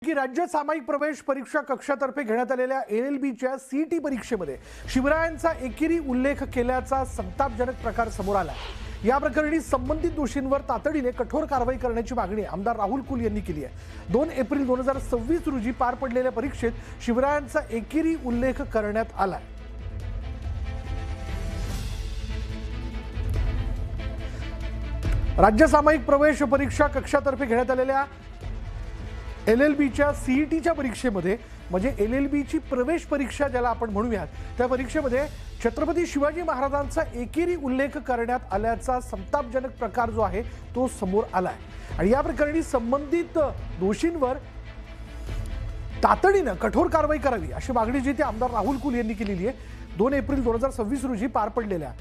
की राज्य सामायिक प्रवेश परीक्षा कक्षातर्फे घेण्यात आलेल्या LLBच्या CET परीक्षेमध्ये शिवरायांचा एकेरी उल्लेख केल्याचा संतापजनक प्रकार समोर आला। या प्रकरणी संबंधित दोषींवर तातडीने कठोर कारवाई करण्याची मागणी आमदार राहुल कुल यांनी केली आहे। 2 एप्रिल 2026 रोजी पार पडलेल्या परीक्षेत शिवरायांचा एकेरी उल्लेख करण्यात आला। राज्य सामायिक प्रवेश परीक्षा कक्षातर्फे घेण्यात आलेल्या LLBच्या CETच्या परीक्षेमध्ये म्हणजे LLBची प्रवेश परीक्षा ज्याला आपण म्हणूयात त्या परीक्षेमध्ये छत्रपती शिवाजी महाराजांचा एकेरी उल्लेख करण्यात आल्याचा संतापजनक प्रकार जो आहे तो समोर आलाय आणि या प्रकरणी संबंधित दोषींवर तातडीने कठोर कारवाई करावी अशी मागणी जी ती आमदार राहुल कुल यांनी केलेली आहे। 2 एप्रिल 2026 रोजी पार पडलेल्या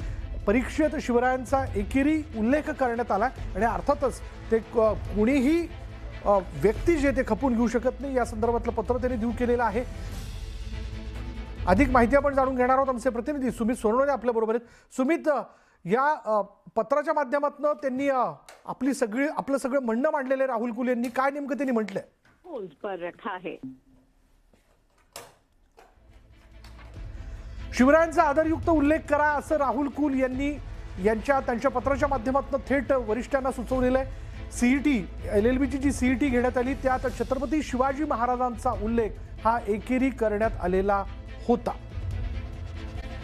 परीक्षेत शिवरायांचा एकेरी उल्लेख करण्यात आला आणि अर्थातच ते कोणीही व्यक्ती जे ते खपून घेऊ शकत नाही या संदर्भातलं पत्र त्यांनी देऊ केलेलं आहे। अधिक माहिती आपण जाणून घेणार आहोत। आमचे प्रतिनिधी सुमित सोनवणे आपल्या बरोबर आहेत। सुमित, या पत्राच्या माध्यमातून त्यांनी आपलं सगळं म्हणणं मांडलेलं आहे राहुल कुल यांनी, काय नेमकं त्यांनी म्हटलंय? आहे शिवरायांचा आदरयुक्त उल्लेख करा असं राहुल कुल यांनी त्यांच्या पत्राच्या माध्यमातून थेट वरिष्ठांना सुचवलेलं आहे। CET LLBची जी CET घेण्यात आली त्यात छत्रपती शिवाजी महाराजांचा उल्लेख हा एकेरी करण्यात आलेला होता।